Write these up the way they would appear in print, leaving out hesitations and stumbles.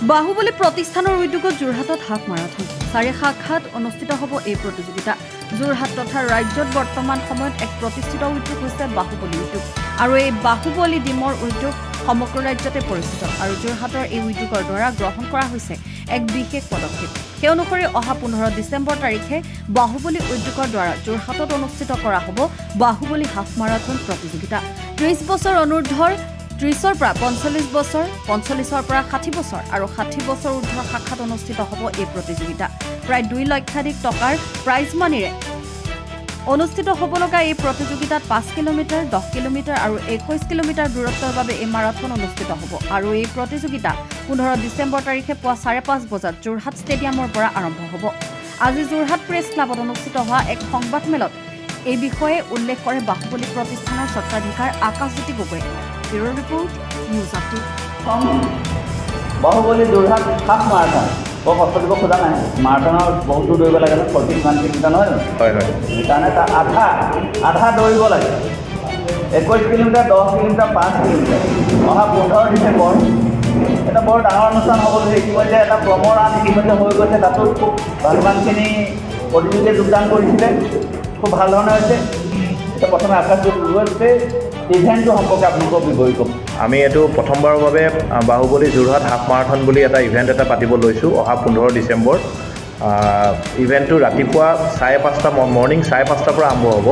বাহুবলী প্ৰতিষ্ঠানৰ উদ্যোগত যোৰহাটত হাফ মাৰাথন 4.7 অনুষ্ঠিত হ'ব এই প্ৰতিযোগিতা। যোৰহাট তথা ৰাজ্যত বৰ্তমান সময়ত এক প্ৰতিষ্ঠিত উদ্যোগ হৈছে বাহুবলী উদ্যোগ আৰু এই বাহুবলী ডিমৰ উদ্যোগ সমগ্ৰ ৰাজ্যতে পৰিচিত আৰু যোৰহাটৰ এই উদ্যোগৰ দ্বাৰা গ্ৰহণ কৰা হৈছে এক বিশেষ পদক্ষেপ। সেই অনুসৰি অহা 15 ডিচেম্বৰ তাৰিখে বাহুবলী উদ্যোগৰ দ্বাৰা যোৰহাটত অনুষ্ঠিত কৰা হ'ব বাহুবলী হাফ মাৰাথন প্ৰতিযোগিতা। 30 বছৰ অনুৰ্ধৰ 30ৰ পৰা 45 বছৰ, 45ৰ পৰা 60 বছৰ আৰু 60 বছৰ ঊৰ্ধ্বৰ শাখাত অনুষ্ঠিত হ'ব এই প্ৰতিযোগিতা। প্ৰায় 2 লক্ষাধিক টকাৰ প্ৰাইজ মানিৰে অনুষ্ঠিত হ'ব লগা এই প্ৰতিযোগিতাত 5 কিলোমিটাৰ, 10 কিলোমিটাৰ আৰু 21 কিলোমিটাৰ দূৰত্বৰ বাবে এই মাৰাথন অনুষ্ঠিত হ'ব আৰু এই প্ৰতিযোগিতা 15 ডিচেম্বৰ তাৰিখে পুৱা 5:30 বজাত যোৰহাট ষ্টেডিয়ামৰ পৰা আৰম্ভ হ'ব। আজি যোৰহাট প্ৰেছ ক্লাবত অনুষ্ঠিত হোৱা এক সংবাদমেলত এই বিষয়ে উল্লেখ কৰে বাহুবলী প্ৰতিষ্ঠানৰ স্বত্বাধিকাৰ Akashjyoti Gogoi. Bureau' report, news update. Baahubali Jorhat half marathon বৰ কষ্ট দিব খোজা নাই। মাৰাথনৰ বহুতো দৌৰিব লাগে ন, 41 কিলোমিটাৰ নহয় জানো? হয় হয়। সেইকাৰণে তাৰ আধা দৌৰিব লাগে। 21 কিলোমিটাৰ, 10 কিলোমিটাৰ, 5 কিলোমিটাৰ। অহা 15 ডিচেম্বৰ এটা বৰ ডাঙৰ অনুষ্ঠান হ'ব বুলি ইতিমধ্যে এটা প্ৰমৰ ৰান ইতিমধ্যে হৈ গৈছে। তাতো খুব ভালমানখিনি প্ৰতিযোগীয়ে যোগদান কৰিছিলে, খুব ভাল ধৰণে হৈছে। এতিয়া প্ৰথমে আকাশজ্যোতি ইভেণ্টটো সম্পৰ্কে আপোনালোকক বিৱৰি ক'ম। আমি এইটো প্ৰথমবাৰৰ বাবে বাহুবলী যোৰহাট হাফ মাৰাথন বুলি এটা ইভেণ্ট এটা পাতিব লৈছোঁ অহা 15 ডিচেম্বৰ। ইভেণ্টটো ৰাতিপুৱা 5:30 মৰ্ণিং 5:30 পৰা আৰম্ভ হ'ব।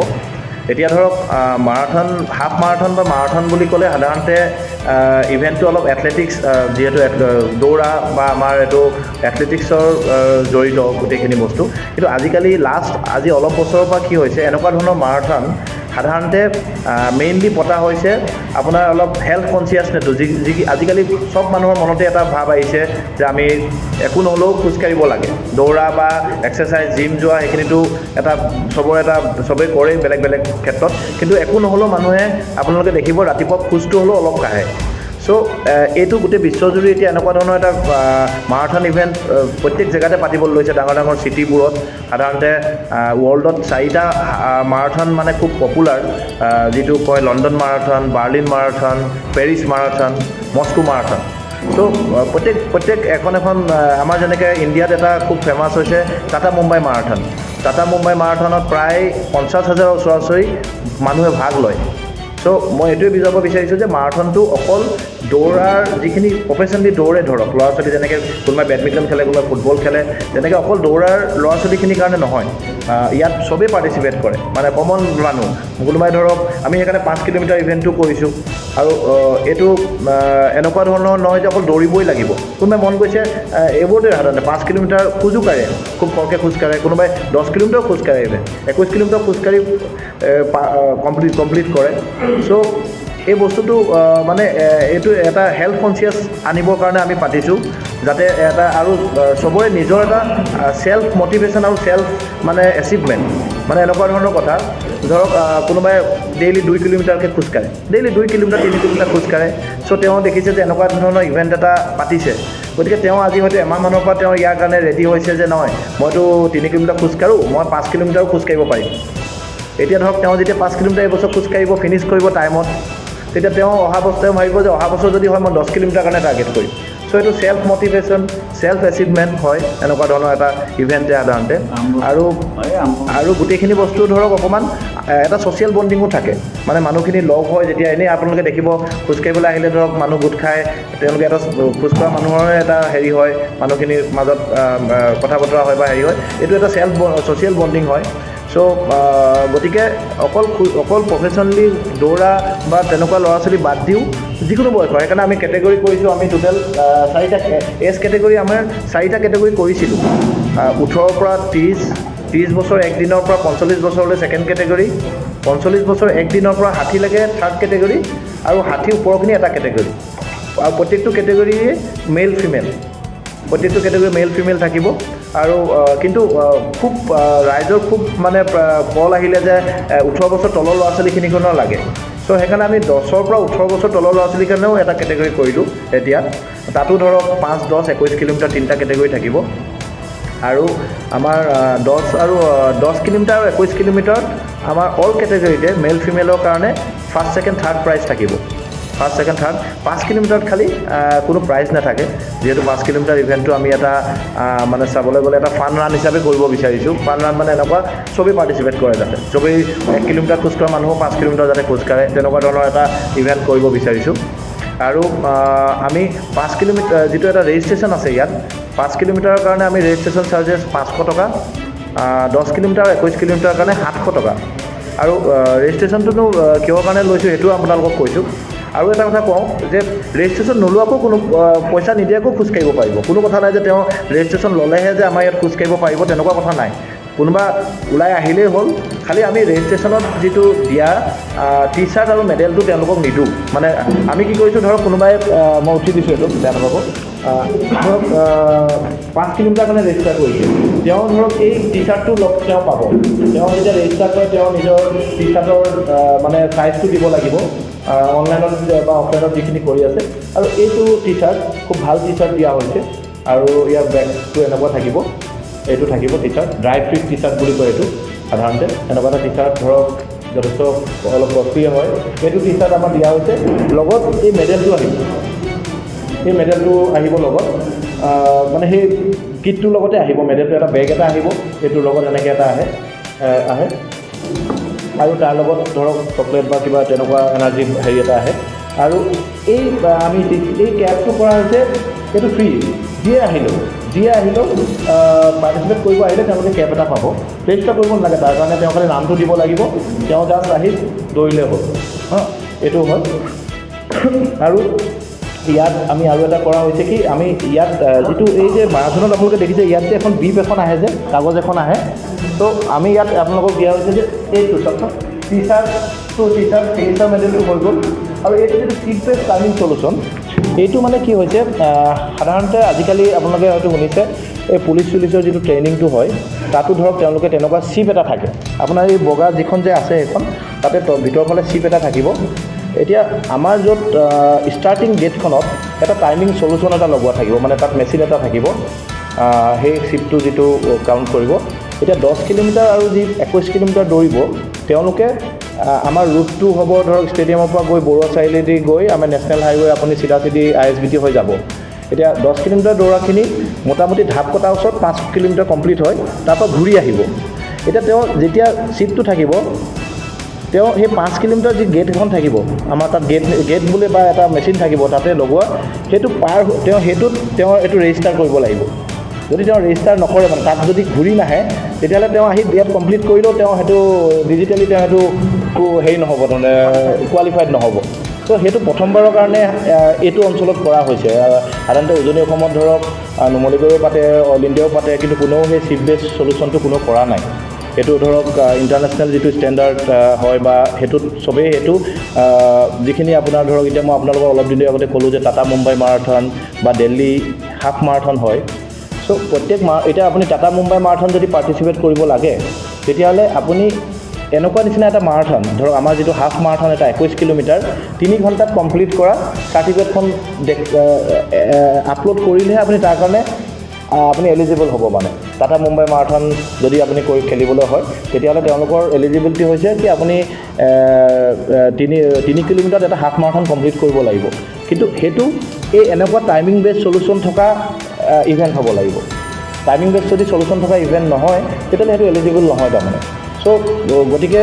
এতিয়া ধৰক মাৰাথন, হাফ মাৰাথন বা মাৰাথন বুলি ক'লে সাধাৰণতে ইভেণ্টটো অলপ এথলেটিক্স, যিহেতু দৌৰা বা আমাৰ এইটো এথলেটিক্সৰ জড়িত গোটেইখিনি বস্তু। কিন্তু আজি অলপ বছৰৰ পৰা কি হৈছে, এনেকুৱা ধৰণৰ মাৰাথন সাধাৰণতে মেইনলি পতা হৈছে আপোনাৰ অলপ হেল্থ কনচিয়াছনেছটো, যি আজিকালি চব মানুহৰ মনতে এটা ভাৱ আহিছে যে আমি একো নহ'লেও খোজকাঢ়িব লাগে। দৌৰা বা এক্সাৰচাইজ, জিম যোৱা সেইখিনিতো চবেই কৰে বেলেগ বেলেগ ক্ষেত্ৰত, কিন্তু একো নহ'লেও মানুহে আপোনালোকে দেখিব ৰাতিপুৱা খোজটো হ'লেও অলপ কাঢ়ে। চ' এইটো গোটেই বিশ্বজুৰি এতিয়া এনেকুৱা ধৰণৰ এটা মাৰাথন ইভেণ্ট প্ৰত্যেক জেগাতে পাতিবলৈ লৈছে। ডাঙৰ ডাঙৰ চিটিবোৰত সাধাৰণতে ৱৰ্ল্ডত 4টা মাৰাথন মানে খুব পপুলাৰ, যিটো কয় London marathon, Berlin marathon, Paris marathon, Moscow marathon. So' প্ৰত্যেক এখন আমাৰ যেনেকৈ ইণ্ডিয়াত এটা খুব ফেমাছ হৈছে টাটা মুম্বাই মাৰাথন। টাটা মুম্বাই মাৰাথনত প্ৰায় 50,000 ওচৰা-ওচৰি মানুহে ভাগ লয়। চ' মই এইটোৱে বুজাব বিচাৰিছোঁ যে মাৰাথনটো অকল দৌৰাৰ যিখিনি প্ৰফেচনেলি দৌৰে, ধৰক ল'ৰা ছোৱালী যেনেকৈ কোনোবাই বেডমিণ্টন খেলে, কোনোবাই ফুটবল খেলে, তেনেকৈ অকল দৌৰাৰ ল'ৰা ছোৱালীখিনিৰ কাৰণে নহয়। ইয়াত চবেই পাৰ্টিচিপেট কৰে, মানে কমন মানুহ। কোনোবাই ধৰক আমি সেইকাৰণে 5 কিলোমিটাৰ ইভেণ্টটো কৰিছোঁ আৰু এইটো এনেকুৱা ধৰণৰ নহয় যে অকল দৌৰিবই লাগিব। কোনোবাই মন গৈছে এইবোৰতে সাধাৰণতে 5 কিলোমিটাৰ খোজো কাঢ়ে, খুব সৰহকৈ খোজকাঢ়ে, কোনোবাই 10 কিলোমিটাৰ খোজকাঢ়ে, 21 কিলোমিটাৰ খোজকাঢ়ি কমপ্লিট কৰে। চ' এই বস্তুটো মানে এইটো এটা হেল্থ কনচিয়াছ আনিবৰ কাৰণে আমি পাতিছোঁ, যাতে এটা আৰু চবৰে নিজৰ এটা চেল্ফ মটিভেশ্যন আৰু চেল্ফ মানে এচিভমেণ্ট, মানে এনেকুৱা ধৰণৰ কথা। ধৰক কোনোবাই ডেইলি 2 কিলোমিটাৰকৈ খোজকাঢ়ে, ডেইলি 2 কিলোমিটাৰ 3 কিলোমিটাৰ খোজকাঢ়ে। চ' তেওঁ দেখিছে যে এনেকুৱা ধৰণৰ ইভেণ্ট এটা পাতিছে, গতিকে তেওঁ আজি হয়তো এমাহমানৰ পৰা তেওঁ ইয়াৰ কাৰণে ৰেডি হৈছে যে নহয়, মইতো 3 কিলোমিটাৰ খোজকাঢ়োঁ, মই 5 কিলোমিটাৰো খোজকাঢ়িব পাৰিম। এতিয়া ধৰক তেওঁ যেতিয়া 5 কিলোমিটাৰ এইবছৰ খোজকাঢ়িব, ফিনিছ কৰিব টাইমত, তেতিয়া তেওঁ অহা বছৰ তেওঁ ভাবিব যে অহা বছৰ যদি হয় মই 10 কিলোমিটাৰ কাৰণে টাৰ্গেট কৰিম। চ' এইটো চেল্ফ মটিভেশ্যন, চেল্ফ এচিভমেণ্ট হয় এনেকুৱা ধৰণৰ এটা ইভেণ্টে সাধাৰণতে। আৰু গোটেইখিনি বস্তু ধৰক অকণমান এটা ছ'চিয়েল বণ্ডিঙো থাকে, মানে মানুহখিনি লগ হয় যেতিয়া। এনেই আপোনালোকে দেখিব খোজকাঢ়িবলৈ আহিলে ধৰক মানুহ গোট খায়, তেওঁলোকে এটা খোজকঢ়া মানুহৰে এটা হেৰি হয়, মানুহখিনিৰ মাজত কথা বতৰা হয় বা হেৰি হয়, এইটো এটা ছ'চিয়েল বণ্ডিং হয়। চ' গতিকে অকল প্ৰফেচনেলি দৌৰা বা তেনেকুৱা ল'ৰা ছোৱালী বাদ দিও যিকোনো বয়সৰ, সেইকাৰণে আমি কেটেগৰী কৰিছোঁ। আমি টোটেল 4টা এজ কেটেগৰী, আমাৰ 4টা কেটেগৰী কৰিছিলোঁ। 18ৰ পৰা 30 বছৰ 1 দিনৰ পৰা 45 বছৰলৈ ছেকেণ্ড কেটেগৰী, 45 বছৰ 1 দিনৰ পৰা 60লৈকে থাৰ্ড কেটেগৰী, আৰু 60 ওপৰখিনি এটা কেটেগৰী। আৰু প্ৰত্যেকটো কেটেগৰীয়ে মেল ফিমেল থাকিব। আৰু কিন্তু খুব ৰাইজৰ খুব মানে কল আহিলে যে 18 বছৰ তলৰ ল'ৰা ছোৱালীখিনিখনৰ লাগে। চ' সেইকাৰণে আমি 10ৰ পৰা 18 বছৰ তলৰ ল'ৰা ছোৱালীৰ কাৰণেও এটা কেটেগৰী কৰিলোঁ এতিয়া। তাতো ধৰক 5, 10, 21 কিলোমিটাৰ 3টা কেটেগৰী থাকিব। আৰু আমাৰ 10 কিলোমিটাৰ আৰু 21 কিলোমিটাৰত আমাৰ অল কেটেগৰীতে মেল ফিমেলৰ কাৰণে ফাৰ্ষ্ট, ছেকেণ্ড, থাৰ্ড প্ৰাইজ থাকিব। ফাৰ্ষ্ট ছেকেণ্ড থাৰ্ড 5 কিলোমিটাৰত খালি কোনো প্ৰাইজ নাথাকে যিহেতু 5 কিলোমিটাৰ ইভেণ্টটো আমি এটা মানে চাবলৈ গ'লে এটা ফান ৰান হিচাপে কৰিব বিচাৰিছোঁ ফান ৰান মানে এনেকুৱা চবেই পাৰ্টিচিপেট কৰে যাতে চবেই 1 কিলোমিটাৰ খোজকঢ়া মানুহো 5 কিলোমিটাৰ যাতে খোজকাঢ়ে তেনেকুৱা ধৰণৰ এটা ইভেণ্ট কৰিব বিচাৰিছোঁ আৰু আমি 5 কিলোমিটাৰ যিটো এটা ৰেজিষ্ট্ৰেশ্যন আছে ইয়াত 5 কিলোমিটাৰৰ কাৰণে আমি ৰেজিষ্ট্ৰেশ্যন চাৰ্জেছ 500 টকা 10 কিলোমিটাৰ 21 কিলোমিটাৰৰ কাৰণে 700 টকা আৰু ৰেজিষ্ট্ৰেশ্যনটোনো কিহৰ কাৰণে লৈছোঁ সেইটোও আপোনালোকক কৈছোঁ আৰু এটা কথা কওঁ যে ৰেজিষ্ট্ৰেশ্যন নোলোৱাকো কোনো পইচা নিদিয়াকো খোজকাঢ়িব পাৰিব কোনো কথা নাই যে তেওঁ ৰেজিষ্ট্ৰেশ্যন ল'লেহে যে আমাৰ ইয়াত খোজকাঢ়িব পাৰিব তেনেকুৱা কথা নাই কোনোবা ওলাই আহিলেই হ'ল খালি আমি ৰেজিষ্ট্ৰেশ্যনত যিটো দিয়া টি চাৰ্ট আৰু মেডেলটো তেওঁলোকক নিদিওঁ মানে আমি কি কৰিছোঁ ধৰক কোনোবাই মই উঠি দিছোঁ এইটো বেয়া নাপাব ধৰক 5 কিলোমিটাৰ কাৰণে ৰেজিষ্টাৰ কৰিছে তেওঁ ধৰক এই টি চাৰ্টটো তেওঁ পাব তেওঁ যেতিয়া ৰেজিষ্টাৰ কৰে তেওঁ নিজৰ টি চাৰ্টৰ মানে চাইজটো দিব লাগিব অনলাইনত বা অফলাইনত যিখিনি কৰি আছে আৰু এইটো টি চাৰ্ট খুব ভাল টি চাৰ্ট দিয়া হৈছে আৰু ইয়াৰ বেগটো এনেকুৱা থাকিব এইটো থাকিব T shirt dry fit T shirt বুলি কয় এইটো সাধাৰণতে এনেকুৱা এটা টি চাৰ্ট ধৰক যথেষ্ট অলপ কষ্টলিয়ে হয় এইটো টি চাৰ্ট আমাৰ দিয়া হৈছে লগত এই মেডেলটো আহিব সেই মেডেলটো আহিব লগত মানে সেই কিটটোৰ লগতে আহিব মেডেলটো এটা বেগ এটা আহিব এইটোৰ লগত এনেকৈ এটা আহে আৰু তাৰ লগত ধৰক চকলেট বা কিবা তেনেকুৱা এনাৰ্জি হেৰি এটা আহে আৰু এই আমি এই কেবটো কৰা হৈছে এইটো ফ্ৰী যিয়ে আহিলেও পাৰ্টিচিপেট কৰিব আহিলে তেওঁলোকে কেব এটা পাব ৰেজিষ্টাৰ কৰিব নালাগে তাৰ কাৰণে তেওঁ খালি নামটো দিব লাগিব তেওঁ জাষ্ট আহি দৌৰিলে হ'ল এইটো হয় আৰু ইয়াত আমি আৰু এটা কৰা হৈছে কি আমি ইয়াত যিটো এই যে মাৰাথনত আপোনালোকে দেখিছে ইয়াত যে এখন বিপ এখন আহে যে কাগজ এখন আহে তো আমি ইয়াত আপোনালোকক দিয়া হৈছে যে এইটো চাওকচোন টি চাৰ্ট ফিনিচাৰ মেডেলটো হৈ গ'ল আৰু এইটো যিটো চিট বেছ টাৰ্মিং চলিউশ্যন এইটো মানে কি হৈছে সাধাৰণতে আজিকালি আপোনালোকে হয়তো শুনিছে এই পুলিচ চুলিচৰ যিটো ট্ৰেইনিংটো হয় তাতো ধৰক তেওঁলোকে তেনেকুৱা চিপ এটা থাকে আপোনাৰ এই বগা যিখন যে আছে সেইখন তাতে ভিতৰৰ ফালে চিপ এটা থাকিব এতিয়া আমাৰ য'ত ষ্টাৰ্টিং গেটখনত এটা টাইমিং চলিউশ্যন এটা লগোৱা থাকিব মানে তাত মেচিন এটা থাকিব সেই চিপটো যিটো কাউণ্ট কৰিব এতিয়া 10 কিলোমিটাৰ আৰু যি 21 কিলোমিটাৰ দৌৰিব তেওঁলোকে আমাৰ ৰুটটো হ'ব ধৰক ষ্টেডিয়ামৰ পৰা গৈ বৰুৱা চাৰিআলিদি গৈ আমাৰ নেশ্যনেল হাইৱে আপুনি চিধা ISBT হৈ যাব এতিয়া 10 কিলোমিটাৰ দৌৰাখিনি মোটামুটি ঢাপ কটাৰ ওচৰত 5 কিলোমিটাৰ কমপ্লিট হয় তাৰপৰা ঘূৰি আহিব এতিয়া তেওঁ যেতিয়া চিটটো থাকিব তেওঁ সেই 5 কিলোমিটাৰ যি গেট এখন থাকিব আমাৰ তাত গেট বুলি বা এটা মেচিন থাকিব তাতে লগোৱা সেইটো তেওঁ এইটো ৰেজিষ্টাৰ কৰিব লাগিব যদি তেওঁ ৰেজিষ্টাৰ নকৰে মানে তাত যদি ঘূৰি নাহে তেতিয়াহ'লে তেওঁ আহি ইয়াত কমপ্লিট কৰিলেও তেওঁ সেইটো ডিজিটেলি তেওঁ সেইটো হেৰি নহ'ব তাৰমানে কোৱালিফাইড নহ'ব তো সেইটো প্ৰথমবাৰৰ কাৰণে এইটো অঞ্চলত কৰা হৈছে সাধাৰণতে উজনি অসমত ধৰক নুমলীগড়েও পাতে অল ইণ্ডিয়াও পাতে কিন্তু কোনেও সেই চিপ বেছ চলিউশ্যনটো কোনেও কৰা নাই সেইটো ধৰক ইণ্টাৰনেশ্যনেল যিটো ষ্টেণ্ডাৰ্ড হয় বা সেইটোত চবেই সেইটো যিখিনি আপোনাৰ ধৰক এতিয়া মই আপোনালোকক অলপ দিনৰ আগতে ক'লোঁ যে টাটা মুম্বাই মাৰাথন বা দিল্লী হাফ মাৰাথন হয় চ' প্ৰত্যেক এতিয়া আপুনি টাটা মুম্বাই মাৰাথন যদি পাৰ্টিচিপেট কৰিব লাগে তেতিয়াহ'লে আপুনি এনেকুৱা নিচিনা এটা মাৰাথন ধৰক আমাৰ যিটো হাফ মাৰাথন এটা 21 কিলোমিটাৰ 3 ঘণ্টাত কমপ্লিট কৰা চাৰ্টিফিকেটখন আপলোড কৰিলেহে আপুনি তাৰ কাৰণে আপুনি এলিজিবল হ'ব মানে টাটা মুম্বাই মাৰাথন যদি আপুনি খেলিবলৈ হয় তেতিয়াহ'লে তেওঁলোকৰ এলিজিবিলিটি হৈছে কি আপুনি 3 কিলোমিটাৰত এটা হাফ মাৰাথন কমপ্লিট কৰিব লাগিব কিন্তু সেইটো এই এনেকুৱা টাইমিং বেছ চলিউশ্যন থকা ইভেণ্ট হ'ব লাগিব টাইমিং বেছ যদি চলিউশ্যন থকা ইভেণ্ট নহয় তেতিয়াহ'লে সেইটো এলিজিবল নহয় তাৰমানে চ' গতিকে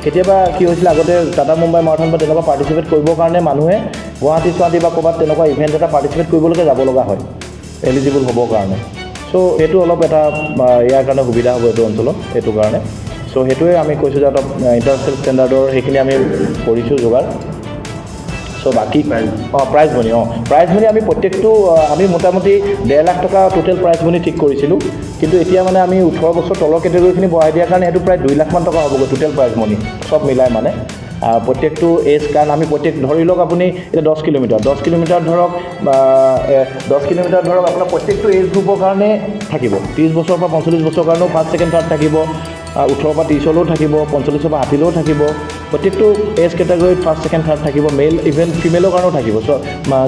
কেতিয়াবা কি হৈছিলে আগতে টাটা মুম্বাই মাৰাথন বা তেনেকুৱা পাৰ্টিচিপেট কৰিবৰ কাৰণে মানুহে গুৱাহাটী বা ক'ৰবাত তেনেকুৱা ইভেণ্ট এটা পাৰ্টিচিপেট কৰিবলৈকে যাব লগা হয় এলিজিবল হ'বৰ কাৰণে চ' এইটো অলপ এটা ইয়াৰ কাৰণে সুবিধা হ'ব এইটো অঞ্চলত এইটো কাৰণে চ' সেইটোৱে আমি কৈছোঁ যে অলপ ইণ্টাৰনেশ্যনেল ষ্টেণ্ডাৰ্ডৰ সেইখিনি আমি কৰিছোঁ যোগাৰ চ' বাকী প্ৰাইজ মানি আমি প্ৰত্যেকটো আমি মোটামুটি 1.5 লাখ টকা টোটেল প্ৰাইজ মানি ঠিক কৰিছিলোঁ কিন্তু এতিয়া মানে আমি 18 বছৰ তলৰ কেটেগৰীখিনি বঢ়াই দিয়াৰ কাৰণে সেইটো প্ৰায় 2 লাখমান টকা হ'বগৈ টোটেল প্ৰাইজ মানি চব মিলাই মানে প্ৰত্যেকটো এজ কাৰণ আমি ধৰি লওক আপুনি এতিয়া 10 কিলোমিটাৰ ধৰক 10 কিলোমিটাৰ ধৰক আপোনাৰ প্ৰত্যেকটো এজ গ্ৰুপৰ কাৰণে থাকিব 30 বছৰৰ পৰা 45 বছৰৰ কাৰণেও ফাৰ্ষ্ট ছেকেণ্ড থাৰ্ড থাকিব 18 পৰা 30লৈও থাকিব 45 পৰা 60লৈও থাকিব প্ৰত্যেকটো এজ কেটেগৰীত ফাৰ্ষ্ট ছেকেণ্ড থাৰ্ড থাকিব মেল ইভেন ফিমেলৰ কাৰণেও থাকিব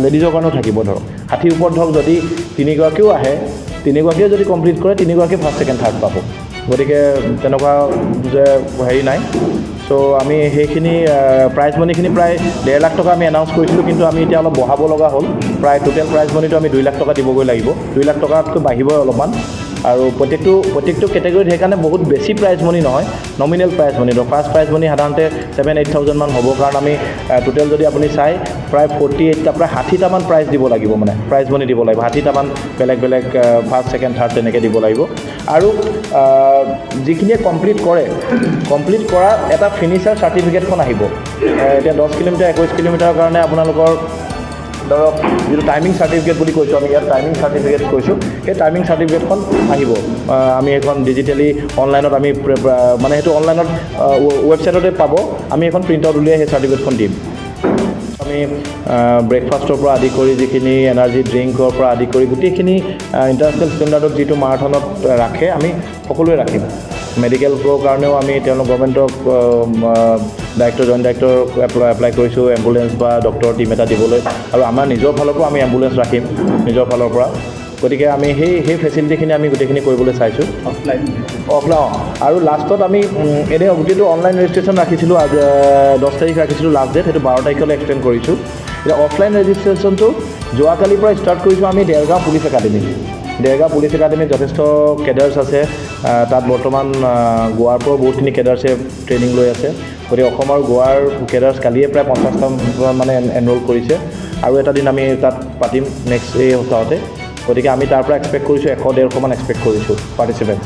লেডিজৰ কাৰণেও থাকিব ধৰক 60 ওপৰত ধৰক যদি 3গৰাকীও আহে 3গৰাকীয়ে যদি কমপ্লিট কৰে 3গৰাকীয়ে ফাৰ্ষ্ট ছেকেণ্ড থাৰ্ড পাব গতিকে তেনেকুৱা যে হেৰি নাই চ' আমি সেইখিনি প্ৰাইজ মানিখিনি প্ৰায় 1.5 লাখ টকা আমি এনাউন্স কৰিছিলোঁ কিন্তু আমি এতিয়া অলপ বঢ়াব লগা হ'ল প্ৰায় টোটেল প্ৰাইজ মানিটো আমি 2 লাখ টকা দিবগৈ লাগিব 2 লাখ টকাতকৈ বাঢ়িবই অলপমান আৰু প্ৰত্যেকটো কেটেগৰীত সেইকাৰণে বহুত বেছি প্ৰাইজ মানি নহয় nominal prize money first prize money সাধাৰণতে 7-8,000 মান হ'ব কাৰণ আমি টোটেল যদি আপুনি চাই প্ৰায় 48টা প্ৰায় 60টামান প্ৰাইজ দিব লাগিব মানে প্ৰাইজ মানি দিব লাগিব 60টামান বেলেগ বেলেগ ফাৰ্ষ্ট ছেকেণ্ড থাৰ্ড তেনেকৈ দিব লাগিব আৰু যিখিনিয়ে কমপ্লিট কৰা এটা ফিনিচাৰ চাৰ্টিফিকেটখন আহিব এতিয়া 10 কিলোমিটাৰ 21 কিলোমিটাৰৰ কাৰণে আপোনালোকৰ ধৰক যিটো টাইমিং চাৰ্টিফিকেট বুলি কৈছোঁ আমি ইয়াত টাইমিং চাৰ্টিফিকেট কৈছোঁ সেই টাইমিং চাৰ্টিফিকেটখন আহিব আমি এখন ডিজিটেলি অনলাইনত আমি মানে সেইটো অনলাইনত ৱেবছাইটতে পাব আমি এখন প্ৰিণ্ট আউট উলিয়াই সেই চাৰ্টিফিকেটখন দিম আমি ব্ৰেকফাষ্টৰ পৰা আদি কৰি যিখিনি এনাৰ্জি ড্ৰিংকৰ পৰা আদি কৰি গোটেইখিনি ইণ্টাৰনেশ্যনেল ষ্টেণ্ডাৰ্ডত যিটো মাৰাথনত ৰাখে আমি সকলোৱে ৰাখিম মেডিকেলৰ কাৰণেও আমি তেওঁলোক গভৰ্ণমেণ্টক জইণ্ট ডাইৰেক্টৰ এপ্লাই কৰিছোঁ এম্বুলেঞ্চ বা ডক্টৰ টীম এটা দিবলৈ আৰু আমাৰ নিজৰ ফালৰ পৰা আমি এম্বুলেঞ্চ ৰাখিম নিজৰ ফালৰ পৰা গতিকে আমি সেই ফেচিলিটিখিনি আমি গোটেইখিনি কৰিবলৈ চাইছোঁ অফলাইন আৰু লাষ্টত আমি এনেই গোটেইটো অনলাইন ৰেজিষ্ট্ৰেশ্যন ৰাখিছিলোঁ 10 তাৰিখ ৰাখিছিলোঁ লাষ্ট ডেট সেইটো 12 তাৰিখলৈ এক্সটেণ্ড কৰিছোঁ এতিয়া অফলাইন ৰেজিষ্ট্ৰেশ্যনটো যোৱাকালিৰ পৰা ষ্টাৰ্ট কৰিছোঁ আমি দেৰগাঁও পুলিচ একাডেমীত যথেষ্ট কেডাৰ্ছ আছে তাত বৰ্তমান গোৱাৰ পৰাও বহুতখিনি কেডাৰ্ছে ট্ৰেইনিং লৈ আছে গতিকে অসম আৰু গোৱাৰ কেডাৰ্ছ কালিয়ে প্ৰায় 50টা মানে এনৰোল কৰিছে আৰু এটা দিন আমি তাত পাতিম নেক্সট এই সপ্তাহতে গতিকে আমি তাৰ পৰা এক্সপেক্ট কৰিছোঁ 100-150মান এক্সপেক্ট কৰিছোঁ পাৰ্টিচিপেণ্টছ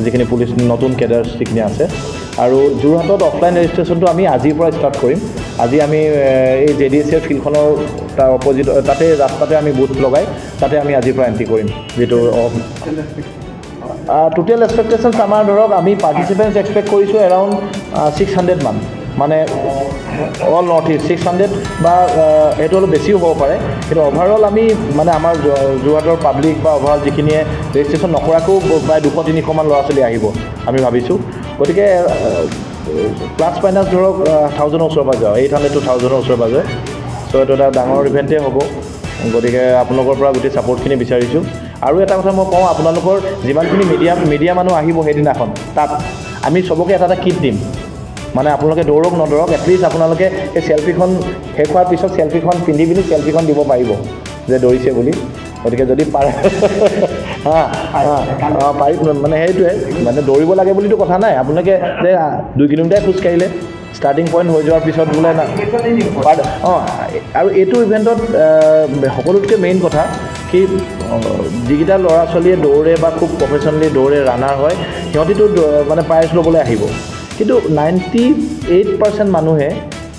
যিখিনি পুলিচ নতুন কেডাৰ্ছ যিখিনি আছে আৰু যোৰহাটত অফলাইন ৰেজিষ্ট্ৰেশ্যনটো আমি আজিৰ পৰা ষ্টাৰ্ট কৰিম আজি আমি এই JDSA ফিল্ডখনৰ তাৰ অপজিট তাতে ৰাস্তাতে আমি বুথ লগাই তাতে আমি আজিৰ পৰা এণ্ট্ৰি কৰিম যিটো টোটেল এক্সপেক্টেশ্যনছ আমাৰ ধৰক আমি পাৰ্টিচিপেণ্টছ এক্সপেক্ট কৰিছোঁ এৰাউণ্ড 600 মান মানে অল নৰ্থ ইষ্ট 600 বা সেইটো অলপ বেছিও হ'ব পাৰে কিন্তু অভাৰঅল আমি মানে আমাৰ যোৰহাটৰ পাব্লিক বা অভাৰঅল যিখিনিয়ে ৰেজিষ্ট্ৰেশ্যন নকৰাকৈও প্ৰায় 200-300 মান ল'ৰা ছোৱালী আহিব আমি ভাবিছোঁ গতিকে প্লাছ মাইনাছ ধৰক 1000ৰ ওচৰে পাজৰে 800 to 1000ৰ ওচৰে পাজৰে চ' এইটো এটা ডাঙৰ ইভেণ্টেই হ'ব গতিকে আপোনালোকৰ পৰা গোটেই ছাপৰ্টখিনি বিচাৰিছোঁ আৰু এটা কথা মই কওঁ আপোনালোকৰ যিমানখিনি মিডিয়া মানুহ আহিব সেইদিনাখন তাত আমি চবকে এটা কিট দিম মানে আপোনালোকে দৌৰক নদৌৰক এটলিষ্ট আপোনালোকে সেই চেল্ফিখন শেষ হোৱাৰ পিছত চেল্ফিখন পিন্ধি পিনি চেল্ফিখন দিব পাৰিব যে দৌৰিছে বুলি গতিকে যদি পাৰে পাৰি মানে সেইটোৱে মানে দৌৰিব লাগে বুলিতো কথা নাই আপোনালোকে যে 2 কিলোমিটাৰ খোজকাঢ়িলে ষ্টাৰ্টিং পইণ্ট হৈ যোৱাৰ পিছত বোলে না আৰু এইটো ইভেণ্টত সকলোতকৈ মেইন কথা কি যিকেইটা ল'ৰা ছোৱালীয়ে দৌৰে বা খুব প্ৰফেচনেলি দৌৰে ৰানাৰ হয় সিহঁতিতো মানে প্ৰাইজ ল'বলৈ আহিব কিন্তু 98% মানুহে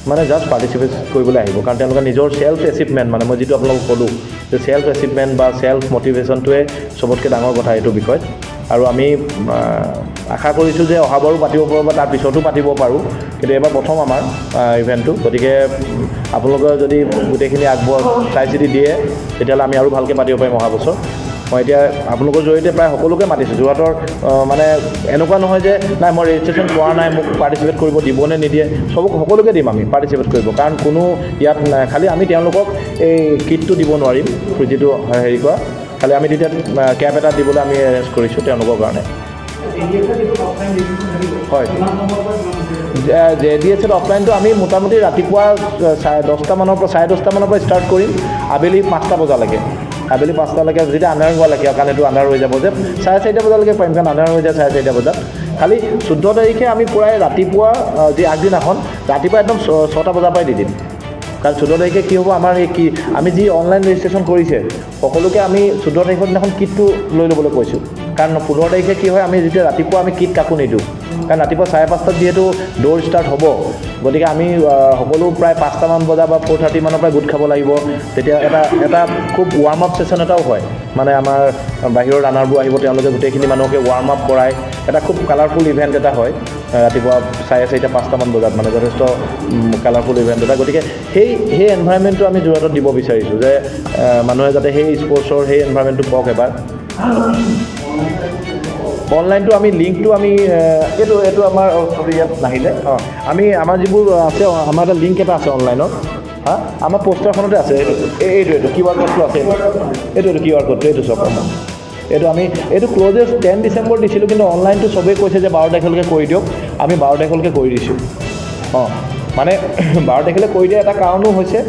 মানে জাষ্ট পাৰ্টিচিপেট কৰিবলৈ আহিব কাৰণ তেওঁলোকে নিজৰ চেল্ফ এচিভমেণ্ট মানে মই যিটো আপোনালোকক ক'লোঁ যে চেল্ফ এচিভমেণ্ট বা চেল্ফ মটিভেশ্যনটোৱে চবতকৈ ডাঙৰ কথা এইটো বিষয়ত আৰু আমি আশা কৰিছোঁ যে অহাবাৰো পাতিব পাৰোঁ বা তাৰ পিছতো পাতিব পাৰোঁ কিন্তু এবাৰ প্ৰথম আমাৰ ইভেণ্টটো গতিকে আপোনালোকে যদি গোটেইখিনি চাই চিতি দিয়ে তেতিয়াহ'লে আমি আৰু ভালকৈ পাতিব পাৰিম অহা বছৰ মই এতিয়া আপোনালোকৰ জৰিয়তে প্ৰায় সকলোকে মাতিছোঁ যোৰহাটৰ মানে এনেকুৱা নহয় যে নাই মই ৰেজিষ্ট্ৰেশ্যন কৰা নাই মোক পাৰ্টিচিপেট কৰিব দিবনে নিদিয়ে সকলোকে দিম আমি পাৰ্টিচিপেট কৰিব কাৰণ কোনো ইয়াত খালি আমি তেওঁলোকক এই কিটটো দিব নোৱাৰিম যিটো হেৰি কৰা খালি আমি তেতিয়া কেব এটা দিবলৈ আমি এৰেঞ্জ কৰিছোঁ তেওঁলোকৰ কাৰণে হয় JDSA অফলাইনটো আমি মোটামুটি ৰাতিপুৱা 10টা মানৰ পৰা ষ্টাৰ্ট কৰিম আবেলি 5টা বজালৈকে আবেলি 5টালৈকে যেতিয়া আন্ধাৰ হোৱালৈকে কাৰণ এইটো আন্ধাৰ হৈ যাব যে 4:30 বজালৈকে পাৰিম কাৰণ আন্ধাৰ হৈ যায় 4:30 বজাত খালি 14 তাৰিখে আমি প্ৰায় ৰাতিপুৱা যি আগদিনাখন ৰাতিপুৱা একদম 6টা বজাৰ পৰাই দি দিম কাৰণ 14 তাৰিখে কি হ'ব আমাৰ এই কি আমি যি অনলাইন ৰেজিষ্ট্ৰেশ্যন কৰিছে সকলোকে আমি 14 তাৰিখৰ দিনাখন কিটটো লৈ ল'বলৈ কৈছোঁ কাৰণ 15 তাৰিখে কি হয় আমি যেতিয়া ৰাতিপুৱা আমি কিট কাকো নিদিওঁ কাৰণ ৰাতিপুৱা 5:30 যিহেতু দৌৰ ষ্টাৰ্ট হ'ব গতিকে আমি সকলো প্ৰায় 5টামান বজা বা 4:30 মানৰ পৰা গোট খাব লাগিব তেতিয়া এটা খুব ৱাৰ্ম আপ ছেশ্যন এটাও হয় মানে আমাৰ বাহিৰৰ ৰানাৰবোৰ আহিব তেওঁলোকে গোটেইখিনি মানুহকে ৱাৰ্ম আপ কৰায় এটা খুব কালাৰফুল ইভেণ্ট এটা হয় ৰাতিপুৱা 4:30-5টামান বজাত মানে যথেষ্ট কালাৰফুল ইভেণ্ট এটা গতিকে সেই এনভাইৰনমেণ্টটো আমি যোৰহাটত দিব বিচাৰিছোঁ যে মানুহে যাতে সেই স্পৰ্টছৰ সেই এনভাইৰনমেণ্টটো পাওক এবাৰ অনলাইনটো আমি লিংকটো আমি এইটো আমাৰ ইয়াত নাহিলে আমি আমাৰ যিবোৰ আছে আমাৰ এটা লিংক এটা আছে অনলাইনত আমাৰ পোষ্টাৰখনতে আছে এইটো কিউ আৰ ক'ডটো আছে এইটো কিউ আৰ ক'ডটো এইটো চব এইটো আমি এইটো ক্লজেষ্ট 10 ডিচেম্বৰ দিছিলোঁ, কিন্তু অনলাইনটো চবেই কৈছে যে 12 তাৰিখলৈকে কৰি দিয়ক, আমি 12 তাৰিখলৈকে কৰি দিছোঁ। মানে 12 তাৰিখলৈ কৰি দিয়া এটা কাৰণো হৈছে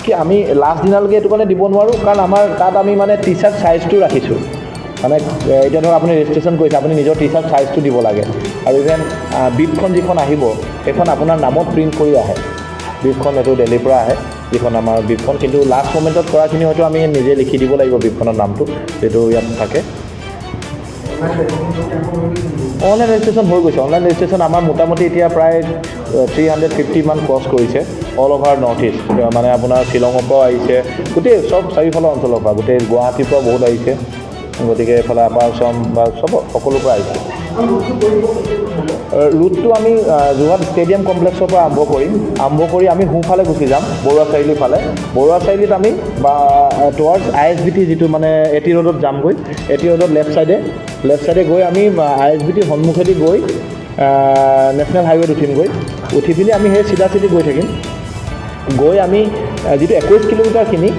কি আমি লাষ্ট দিনালৈকে এইটো কাৰণে দিব নোৱাৰোঁ, কাৰণ আমাৰ তাত আমি মানে টি চাৰ্ট চাইজটো ৰাখিছোঁ। মানে এতিয়া ধৰক আপুনি ৰেজিষ্ট্ৰেশ্যন কৰিছে, আপুনি নিজৰ টি চাৰ্ট চাইজটো দিব লাগে। আৰু ইভেন বিপখন যিখন আহিব সেইখন আপোনাৰ নামত প্ৰিণ্ট কৰি আহে। বিপখন এইটো দিল্লীৰ পৰা আহে, যিখন আমাৰ বিপখন, কিন্তু লাষ্ট মমেণ্টত কৰাখিনি হয়তো আমি নিজে লিখি দিব লাগিব বিপখনৰ নামটো, যিটো ইয়াত থাকে। অনলাইন ৰেজিষ্ট্ৰেশ্যন হৈ গৈছে। অনলাইন ৰেজিষ্ট্ৰেশ্যন আমাৰ মোটামুটি এতিয়া প্ৰায় 350 মান ক্ৰছ কৰিছে অল অভাৰ নৰ্থ ইষ্ট। মানে আপোনাৰ শ্বিলঙৰ পৰাও আহিছে, গোটেই চব চাৰিওফালৰ অঞ্চলৰ পৰা, গোটেই গুৱাহাটীৰ পৰা বহুত আহিছে, গতিকে এইফালে আপাৰ আছাম বা চব সকলোৰ পৰা আহিছে। ৰুটটো আমি যোৰহাট ষ্টেডিয়াম কমপ্লেক্সৰ পৰা আৰম্ভ কৰি আমি সোঁফালে গুচি যাম, বৰুৱা চাৰিআলিৰ ফালে। বৰুৱা চাৰিআলিত আমি বা টুৱাৰ্ডছ ISBT যিটো মানে এটি ৰোডত যামগৈ। এটি ৰোডত লেফ্ট ছাইডে গৈ আমি ISBT সন্মুখেদি গৈ নেশ্যনেল হাইৱেত উঠি পিনি আমি সেই চিধা গৈ থাকিম। গৈ আমি যিটো 21 কিলোমিটাৰখিনি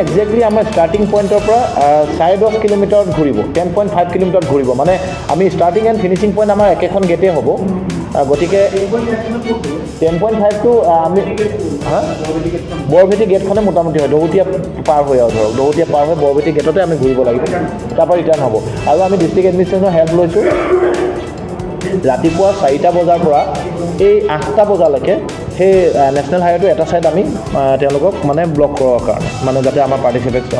একজেক্টলি আমাৰ ষ্টাৰ্টিং পইণ্টৰ পৰা 10.5 কিলোমিটাৰত ঘূৰিব, 10.5 কিলোমিটাৰত ঘূৰিব। মানে আমি ষ্টাৰ্টিং এণ্ড ফিনিচিং পইণ্ট আমাৰ একেখন গেটেই হ'ব। গতিকে 10.5টো আমি বৰভেটি গেটখনে মোটামুটি হয়, দহোটীয়া পাৰ হৈ আৰু ধৰক দহোটীয়া পাৰ হৈ বৰভেটি গেটতে আমি ঘূৰিব লাগিব, তাৰপৰা ৰিটাৰ্ণ হ'ব। আৰু আমি ডিষ্ট্ৰিক্ট এডমিনিষ্ট্ৰেশ্যনৰ হেল্প লৈছোঁ। ৰাতিপুৱা 4টা বজাৰ পৰা এই 8টা বজালৈকে সেই নেশ্যনেল হাইৱেটো এটা ছাইড আমি তেওঁলোকক মানে ব্লক কৰাৰ কাৰণে, মানে যাতে আমাৰ পাৰ্টিচিপেটছ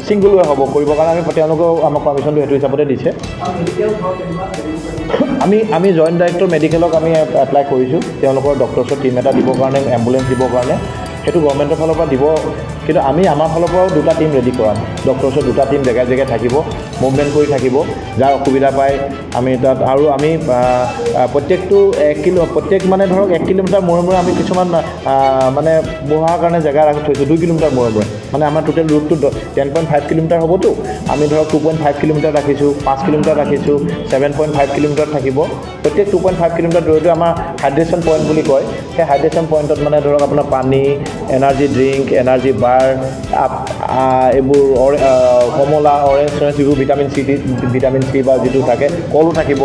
ছিংগুল ৱে হ'ব কৰিবৰ কাৰণে আমি তেওঁলোকেও আমাক পাৰ্মিশ্যনটো সেইটো হিচাপতে দিছে। আমি জইণ্ট ডাইৰেক্টৰ মেডিকেলক আমি এপ্লাই কৰিছোঁ, তেওঁলোকৰ ডক্টৰছৰ টীম এটা দিবৰ কাৰণে, এম্বুলেঞ্চ দিবৰ কাৰণে। সেইটো গভৰ্ণমেণ্টৰ ফালৰ পৰা দিব, কিন্তু আমি আমাৰ ফালৰ পৰাও 2টা টীম ৰেডি কৰাম। ডক্টৰছৰ 2টা টীম জেগাই থাকিব, মুভমেণ্ট কৰি থাকিব, যাৰ অসুবিধা পায় আমি তাত। আৰু আমি প্ৰত্যেক মানে ধৰক 1 কিলোমিটাৰ মূৰে আমি কিছুমান মানে বহাৰ কাৰণে জেগা ৰাখি থৈছোঁ, 2 কিলোমিটাৰ মূৰে। মানে আমাৰ টোটেল ৰুটটো 10.5 কিলোমিটাৰ হ'বতো, আমি ধৰক 2.5 কিলোমিটাৰ ৰাখিছোঁ, 5 কিলোমিটাৰ ৰাখিছোঁ, 7.5 কিলোমিটাৰ থাকিব। প্ৰত্যেক 2.5 কিলোমিটাৰ দূৰতে আমাৰ হাইড্ৰেশ্যন পইণ্ট বুলি কয়। সেই হাইড্ৰেশ্যন পইণ্টত মানে ধৰক আপোনাৰ পানী, এনাৰ্জি ড্ৰিংক, এনাৰ্জি বাৰ, এইবোৰ কমলা, অৰেঞ্জ যিবোৰ ভিটামিন চি বা যিটো থাকে, কলো থাকিব।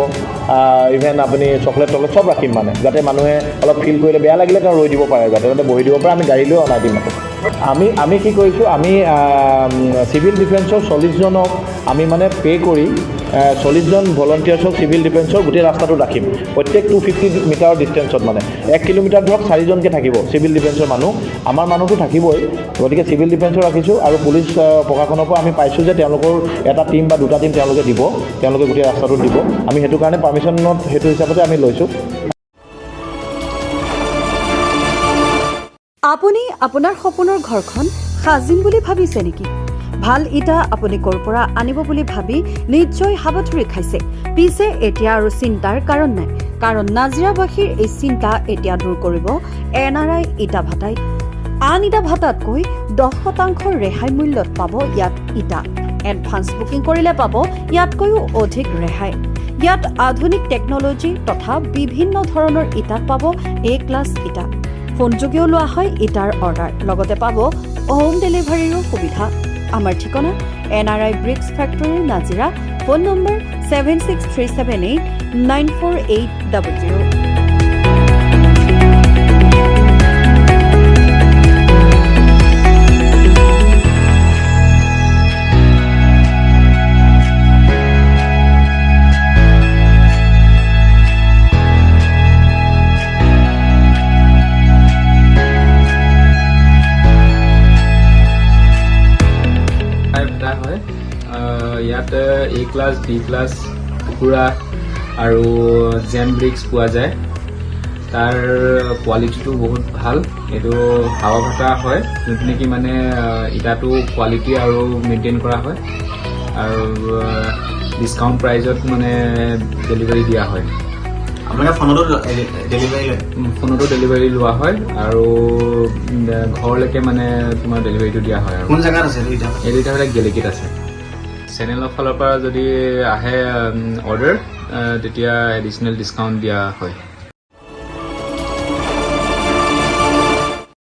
ইভেন আপুনি চকলেট চব ৰাখিম, মানে যাতে মানুহে অলপ ফিল কৰিলে বেয়া লাগিলে তেওঁ ৰৈ দিব পাৰে, যাতে বহি দিব পাৰে। আমি গাড়ী লৈ অনাই দিম। আমি কি কৰিছোঁ, আমি চিভিল ডিফেন্সৰ 40জনক আমি মানে পে' কৰি 40জন ভলণ্টিয়াৰ্ছক চিভিল ডিফেন্সৰ গোটেই ৰাস্তাটো ৰাখিম, প্ৰত্যেক 250 মিটাৰৰ ডিষ্টেঞ্চত। মানে 1 কিলোমিটাৰ ধৰক 4জনকৈ থাকিব চিভিল ডিফেন্সৰ মানুহ, আমাৰ মানুহটো থাকিবই। গতিকে চিভিল ডিফেন্সৰ ৰাখিছোঁ। আৰু পুলিচ প্ৰশাসনৰ পৰা আমি পাইছোঁ যে তেওঁলোকৰ এটা টীম বা 2টা টীম তেওঁলোকে গোটেই ৰাস্তাটোত দিব। আমি সেইটো কাৰণে পাৰ্মিশ্যনত সেইটো হিচাপতে আমি লৈছোঁ। আপুনি আপোনাৰ সপোনৰ ঘৰখন সাজিম বুলি ভাবিছে নেকি? ভাল ইটা আপুনি ক'ৰ পৰা আনিব বুলি ভাবি নিশ্চয় হাবাথুৰি খাইছে। পিছে এতিয়া আৰু চিন্তাৰ কাৰণ নাই, কাৰণ নাজিৰাবাসীৰ এই চিন্তা এতিয়া দূৰ কৰিব NRI ইটা ভাটাই। আন ইটা ভাটাতকৈ 10% ৰেহাই মূল্যত পাব ইয়াত ইটা। এডভান্স বুকিং কৰিলে পাব ইয়াতকৈও অধিক ৰেহাই। ইয়াত আধুনিক টেকনলজি তথা বিভিন্ন ধৰণৰ ইটাত পাব A-ক্লাছ ইটা। ফোনযোগেও লোৱা হয় ইটাৰ অৰ্ডাৰ, লগতে পাব হোম ডেলিভাৰীৰো সুবিধা। আমাৰ ঠিকনা NRI bricks factory, Nazira. Phone number 7637894800। ইয়াত A-ক্লাছ, B-ক্লাছ কুকুৰা আৰু জেম ব্ৰিক্স পোৱা যায়। তাৰ কোৱালিটিটো বহুত ভাল। এইটো হাৱা ভাটা হয়, যোনটো নেকি মানে ইটাটো কোৱালিটি আৰু মেইনটেইন কৰা হয়, আৰু ডিছকাউণ্ট প্ৰাইজত মানে ডেলিভাৰী দিয়া হয়। আপোনালোকে ফোনতো ডেলিভাৰী লোৱা হয়, আৰু ঘৰলৈকে মানে তোমাৰ ডেলিভাৰীটো দিয়া হয়। আৰু কোন জেগাত আছে এইটো এতিয়া গেলেকীত আছে। চেনেলৰ ফালৰ পৰা যদি আহে অৰ্ডাৰ, তেতিয়া এডিশ্যনেল ডিছকাউণ্ট দিয়া হয়।